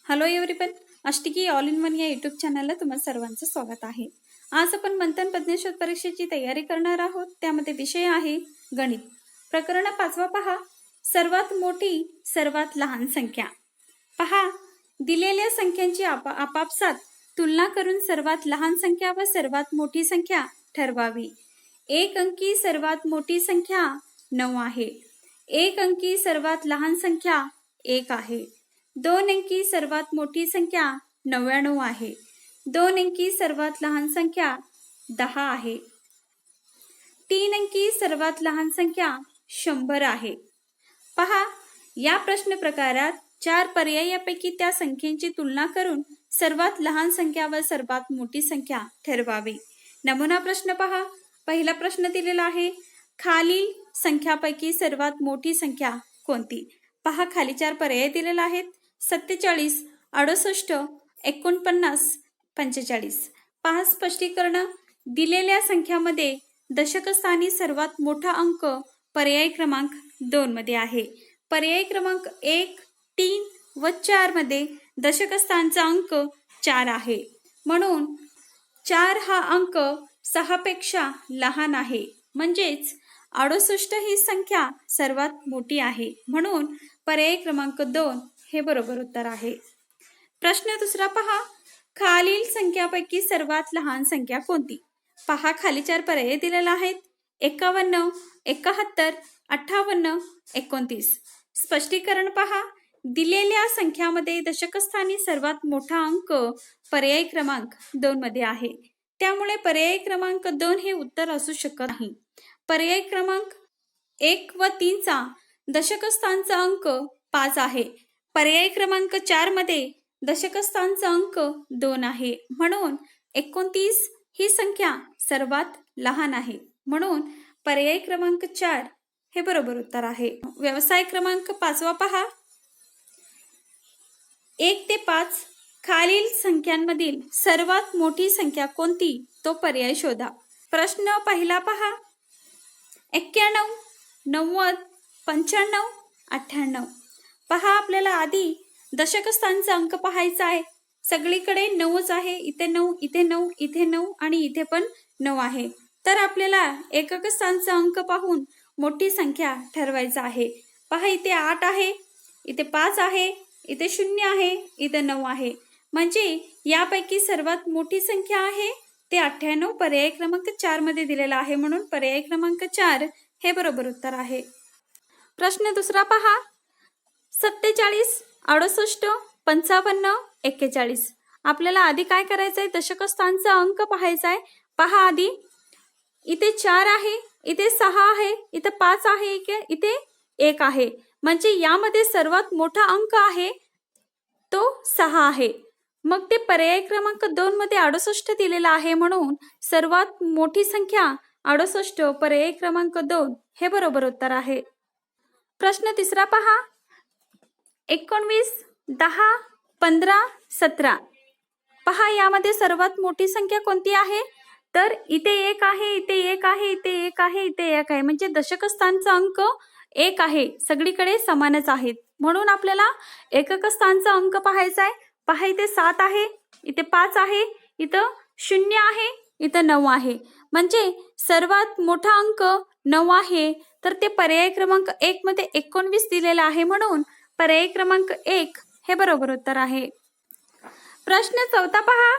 Hello everyone, अष्टिकी all in one या YouTube चॅनलला तुम्हा सर्वांचं स्वागत आहे. आज आपण मंथन प्रज्ञाशोध परीक्षेची तयारी करणार आहोत. त्यामध्ये विषय आहे गणित. प्रकरण 5 पहा, सर्वात मोठी सर्वात लहान संख्या. पहा, दिलेल्या संख्यांची आपापसात तुलना करून सर्वात लहान संख्या व सर्वात मोठी संख्या ठरवावी. एक अंकी सर्वात मोठी संख्या 9 आहे. एक अंकी सर्वात लहान संख्या 1 आहे. 2 अंकी सर्वात मोठी संख्या 99 आहे. 2 अंकी सर्वात लहान संख्या 10 आहे. 3 अंकी सर्वात लहान संख्या 100 आहे. पहा, या प्रश्न प्रकारात 4 पर्यायापैकी त्या संख्येची तुलना करून सर्वात लहान संख्या व सर्वात मोठी संख्या ठरवावी. नमुना प्रश्न पहा. पहिला प्रश्न दिलेला आहे, खालील संख्यापैकी सर्वात मोठी संख्या कोणती? पहा, खाली 4 पर्याय दिलेले आहेत. 47, 68, 49, 45. पहा स्पष्टीकरण. दिलेल्या संख्यामध्ये दशकस्थानी सर्वात मोठा अंक पर्याय क्रमांक 2 मध्ये आहे. पर्याय क्रमांक 1, 3 व 4 मध्ये दशकस्थानचा अंक 4 आहे. म्हणून 4 हा अंक 6 पेक्षा लहान आहे. म्हणजेच 68 ही संख्या सर्वात मोठी आहे. म्हणून पर्याय क्रमांक 2 हे बरोबर उत्तर आहे. प्रश्न दुसरा पहा, खालील संख्यापैकी सर्वात लहान संख्या कोणती? पहा, खाली 4 पर्याय दिलेले आहेत. 51, 71, 58, 29. स्पष्टीकरण पहा. दिलेल्या संख्यामध्ये दशकस्थानी सर्वात मोठा अंक पर्याय क्रमांक 2 मध्ये आहे. त्यामुळे पर्याय क्रमांक 2 हे उत्तर असू शकत नाही. पर्याय क्रमांक 1 व 3 चा दशकस्थानचा अंक 5 आहे. पर्याय क्रमांक 4 मध्ये दशकस्थानचा अंक 2 आहे. म्हणून 29 ही संख्या सर्वात लहान आहे. म्हणून पर्याय क्रमांक 4 हे बरोबर उत्तर आहे. व्यवसाय क्रमांक 5 पहा. 1 ते 5 खालील संख्यांमधील सर्वात मोठी संख्या कोणती? तो पर्याय शोधा. प्रश्न पहिला पहा. 91, 90, 95, 98. पहा, आपल्याला आधी दशकस्थानचा अंक पाहायचा आहे. सगळीकडे 9च आहे. इथे 9, इथे 9, इथे 9 आणि इथे पण 9 आहे. तर आपल्याला एकक स्थानचा अंक पाहून मोठी संख्या ठरवायचा आहे. पहा, इथे 8 आहे, इथे 5 आहे, इथे 0 आहे, इथे 9 आहे. म्हणजे यापैकी सर्वात मोठी संख्या आहे ते 98 पर्याय क्रमांक 4 मध्ये दिलेला आहे. म्हणून पर्याय क्रमांक 4 हे बरोबर उत्तर आहे. प्रश्न दुसरा पहा. 47, 68, 55, 41. आपल्याला आधी काय करायचंय? दशकस्थानचा अंक पाहायचा आहे. पहा, आधी इथे 4 आहे, इथे 6 आहे, इथे 5 आहे, इथे 1 आहे. म्हणजे यामध्ये सर्वात मोठा अंक आहे तो 6 आहे. मग ते पर्याय क्रमांक 2 मध्ये 68 दिलेला आहे. म्हणून सर्वात मोठी संख्या 68 पर्याय क्रमांक 2 हे बरोबर उत्तर आहे. प्रश्न तिसरा पहा. 19, 10, 15, 17. पहा, यामध्ये सर्वात मोठी संख्या कोणती आहे? तर इथे 1 आहे, इथे 1 आहे, इथे 1 आहे, इथे 1 आहे. म्हणजे दशकस्थानचा अंक 1 आहे. सगळीकडे समानच आहेत. म्हणून आपल्याला एकक स्थानचा अंक पाहायचा आहे. पहा, इथे 7 आहे, इथे 5 आहे, इथं 0 आहे, इथं 9 आहे. म्हणजे सर्वात मोठा अंक 9 आहे. तर ते पर्याय क्रमांक 1 मध्ये 19 दिलेला आहे. म्हणून पर्याय क्रमांक 1 हे बरोबर उत्तर आहे. प्रश्न चौथा पहा.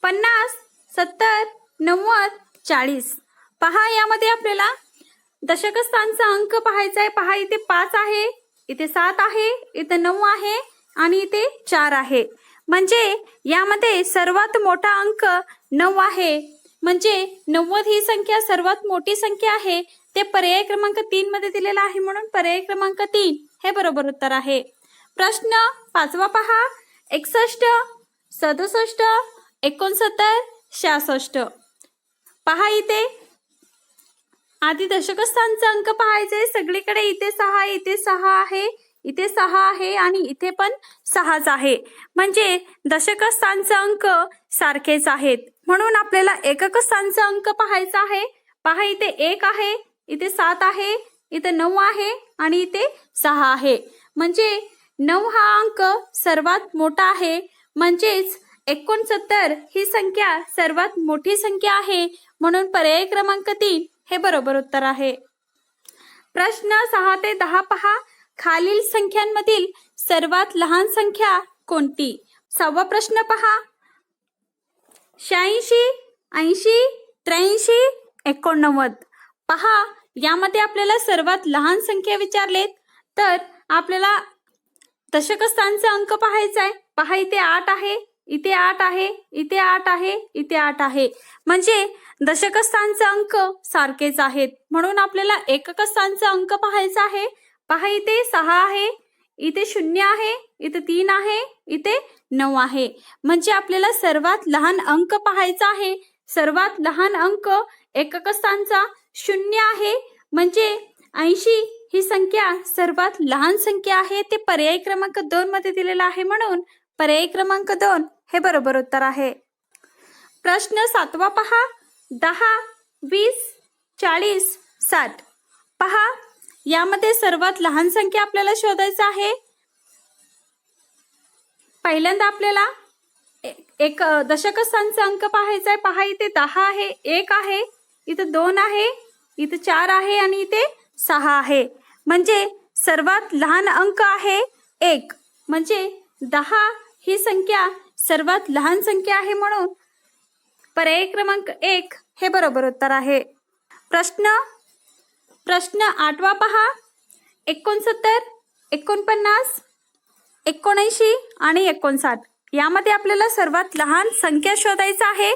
50, 70, 90, 40. पहा, यामध्ये आपल्याला दशकस्थानचा अंक पाहायचा आहे. पहा, इथे 5 आहे, इथे 7 आहे, इथे 9 आहे आणि इथे 4 आहे. म्हणजे यामध्ये सर्वात मोठा अंक 9 आहे. म्हणजे 90 ही संख्या सर्वात मोठी संख्या आहे. ते पर्याय क्रमांक 3 मध्ये दिलेला आहे. म्हणून पर्याय क्रमांक 3 हे बरोबर उत्तर आहे. प्रश्न 5 पहा. 61, 67, 69, 66. पहा, इथे आधी दशकस्थानचा अंक पाहायचे. सगळीकडे इथे 6, इथे 6 आहे, इथे 6 आहे आणि इथे पण 6च आहे. म्हणजे दशकस्थानचे अंक सारखेच आहेत. म्हणून आपल्याला एकक स्थानचा अंक पाहायचा आहे. पहा, इथे 1 आहे, इथे 7 आहे, इथे 9 आहे आणि इथे 6 आहे. म्हणजे 9 हा अंक सर्वात मोठा आहे, म्हणजेच 69 ही संख्या सर्वात मोठी संख्या आहे, म्हणून पर्याय क्रमांक 3 हे बरोबर उत्तर आहे. प्रश्न 6 ते 10 पहा. खालील संख्यांमधील सर्वात लहान संख्या कोणती? 6वा प्रश्न पहा. 86, 80, 83, 89. पहा, यामध्ये आपल्याला सर्वात लहान संख्या विचारलेत, तर आपल्याला दशक स्थानचे अंक पाहायचा आहे. पहा, इथे 8 आहे, इथे 8 आहे, इथे 8 आहे, इथे 8 आहे. म्हणजे दशक स्थानचे अंक सारखेच आहेत, म्हणून आपल्याला एकक स्थानचा अंक पाहायचा आहे. पहा, इथे 6 आहे, इथे 0 आहे, इथे 3 आहे, इथे 9 आहे. म्हणजे आपल्याला सर्वात लहान अंक पाहायचा आहे. सर्वात लहान अंक एकक स्थानचा 0 आहे, म्हणजे 80 ही संख्या सर्वात लहान संख्या आहे. ते पर्याय क्रमांक 2 मध्ये दिलेला आहे, म्हणून पर्याय क्रमांक 2 हे बरोबर उत्तर आहे. प्रश्न 7वा पहा. 10, 20, 40, 60. पहा, यामध्ये सर्वात लहान संख्या आपल्याला शोधायचा आहे. पहिल्यांदा आपल्याला एक दशक स्थानचा अंक पाहायचा आहे. पहा, इथे 10 आहे, 1 आहे, इथे 2 आहे, इथे 4 आहे आणि इथे 6 आहे. म्हणजे सर्वात लहान अंक आहे 1. म्हणजे 10 ही संख्या सर्वात लहान संख्या आहे, म्हणून पर्याय क्रमांक 1 हे बरोबर उत्तर आहे. प्रश्न 8वा पहा. 69, 49, 79 आणि 59. यामध्ये आपल्याला सर्वात लहान संख्या शोधायचा आहे.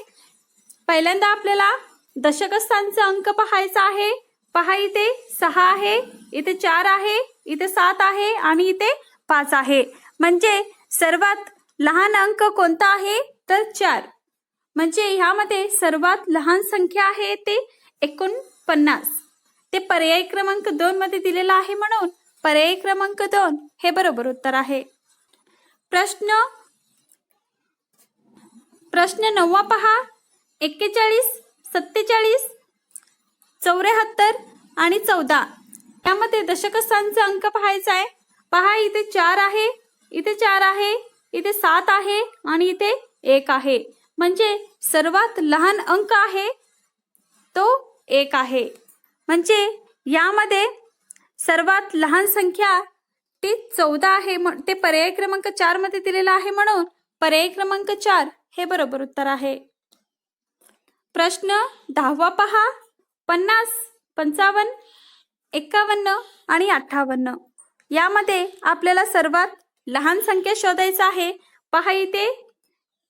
पहिल्यांदा आपल्याला दशक स्थानचा अंक पाहायचा आहे. पहा, इथे 6 आहे, इथे 4 आहे, इथे 7 आहे आणि इथे 5 आहे. म्हणजे सर्वात लहान अंक कोणता आहे, तर 4. म्हणजे ह्यामध्ये सर्वात लहान संख्या आहे ते 49. ते पर्याय क्रमांक 2 मध्ये दिलेला आहे, म्हणून पर्याय क्रमांक 2 हे बरोबर उत्तर आहे. प्रश्न 9वा पहा. 41, 47, 74 आणि 14. यामध्ये दशक स्थानचा अंक पाहायचा आहे. पहा, इथे 4 आहे, इथे 4 आहे, इथे 7 आहे आणि इथे 1 आहे. म्हणजे सर्वात लहान अंक आहे तो 1 आहे. म्हणजे यामध्ये सर्वात लहान संख्या ती 14 आहे. ते पर्याय क्रमांक 4 मध्ये दिलेला आहे, म्हणून पर्याय क्रमांक 4 हे बरोबर उत्तर आहे. प्रश्न 10वा पहा. 50, 55, 51 आणि 58. यामध्ये आपल्याला सर्वात लहान संख्या शोधायचा आहे. पहा, इथे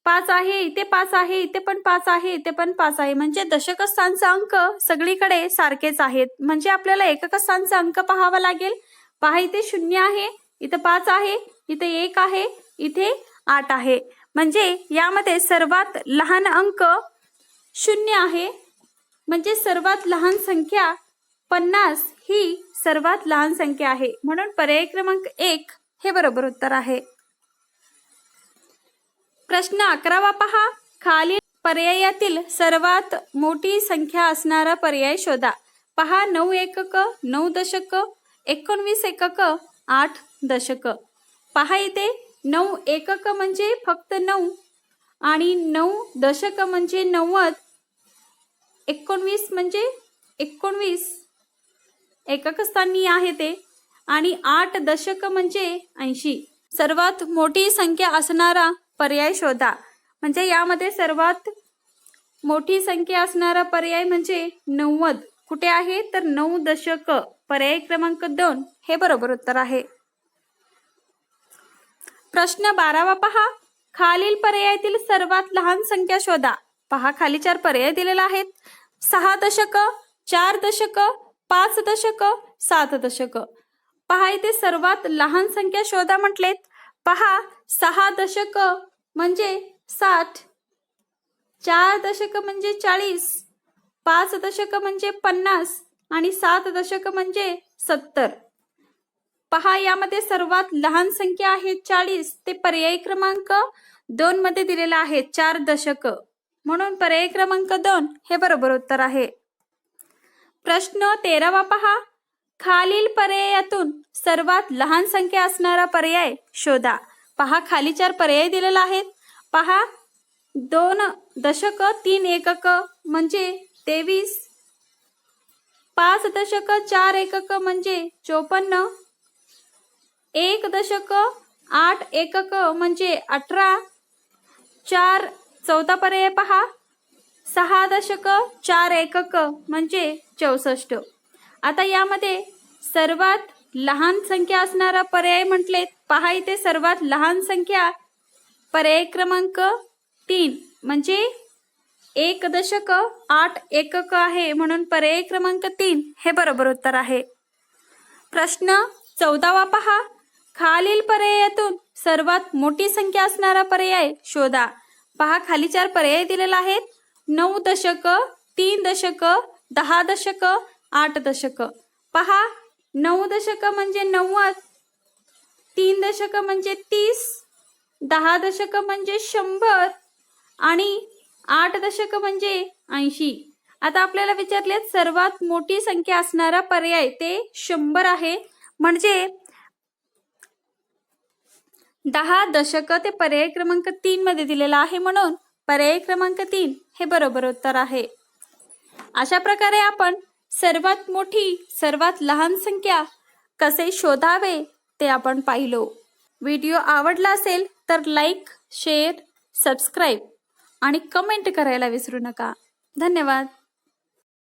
5 आहे, इथे 5 आहे, इथे पण 5 आहे, इथे पण 5 आहे. म्हणजे दशक स्थानचा अंक सगळीकडे सारखेच आहेत. म्हणजे आपल्याला एकक स्थानचा अंक पाहावा लागेल. पहा, इथे 0 आहे, इथे 5 आहे, इथे 1 आहे, इथे 8 आहे. म्हणजे यामध्ये सर्वात लहान अंक 0 आहे. म्हणजे सर्वात लहान संख्या 50 ही सर्वात लहान संख्या आहे, म्हणून पर्याय क्रमांक 1 हे बरोबर उत्तर आहे. प्रश्न 11वा पहा. खालील पर्यायातील सर्वात मोठी संख्या असणारा पर्याय शोधा. पहा, 9 एकक, 9 दशक, 19 एकक, 8 दशक. पहा, इथे 9 एकक म्हणजे फक्त 9 आणि 9 दशक म्हणजे 90, 19 म्हणजे 19 एकक स्थानी आहे ते, आणि 8 दशक म्हणजे 80. सर्वात मोठी संख्या असणारा पर्याय शोधा. म्हणजे यामध्ये सर्वात मोठी संख्या असणारा पर्याय म्हणजे 90. कुठे आहे, तर 9 दशक. पर्याय क्रमांक 2 हे बरोबर उत्तर आहे. प्रश्न 12वा पहा. खालील पर्यायातील सर्वात लहान संख्या शोधा. पहा, खाली 4 पर्याय दिलेले आहेत. 6 दशक, 4 दशक, 5 दशक, 7 दशक. पहा, इथे सर्वात लहान संख्या शोधा म्हटलेत. पहा, 6 दशक म्हणजे 60, 4 दशक म्हणजे 40, 5 दशक म्हणजे 50 आणि 7 दशक म्हणजे 70. पहा, यामध्ये सर्वात लहान संख्या आहे 40. ते पर्याय क्रमांक 2 मध्ये दिलेला आहे 4 दशक, म्हणून पर्याय क्रमांक 2 हे बरोबर उत्तर आहे. प्रश्न 13वा पहा. खालील पर्यायातून सर्वात लहान संख्या असणारा पर्याय शोधा. पहा, खाली 4 पर्याय दिलेले आहेत. पहा, 2 दशक 3 एकक म्हणजे 23, 5 दशक 4 एकक म्हणजे 54, 1 दशक 8 एकक म्हणजे 18, चौथा पर्याय पहा, 6 दशक 4 एकक म्हणजे 64. आता यामध्ये सर्वात लहान संख्या असणारा पर्याय म्हटले. पहा, इथे सर्वात लहान संख्या पर्याय क्रमांक 3 म्हणजे 1 दशक 8 एकक आहे, म्हणून पर्याय क्रमांक 3 हे बरोबर उत्तर आहे. प्रश्न 14वा पहा, खालील पर्यायातून सर्वात मोठी संख्या असणारा पर्याय शोधा. पहा, खाली 4 पर्याय दिलेले आहेत. 9 दशक, 3 दशक, 10 दशक, 8 दशक. पहा, 9 दशक म्हणजे 90, 3 दशक म्हणजे 30, 10 दशक म्हणजे 100 आणि 8 दशक म्हणजे 80. आता आपल्याला विचारले सर्वात मोठी संख्या असणारा पर्याय ते 100 आहे, म्हणजे 10 दशक ते पर्याय क्रमांक 3 मध्ये दिलेला आहे, म्हणून पर्याय क्रमांक 3 हे बरोबर उत्तर आहे. अशा प्रकारे आपण सर्वात मोठी सर्वात लहान संख्या कसे शोधावे ते आपण पाहिलो. व्हिडिओ आवडला असेल तर लाईक, शेअर, सबस्क्राईब आणि कमेंट करायला विसरू नका. धन्यवाद.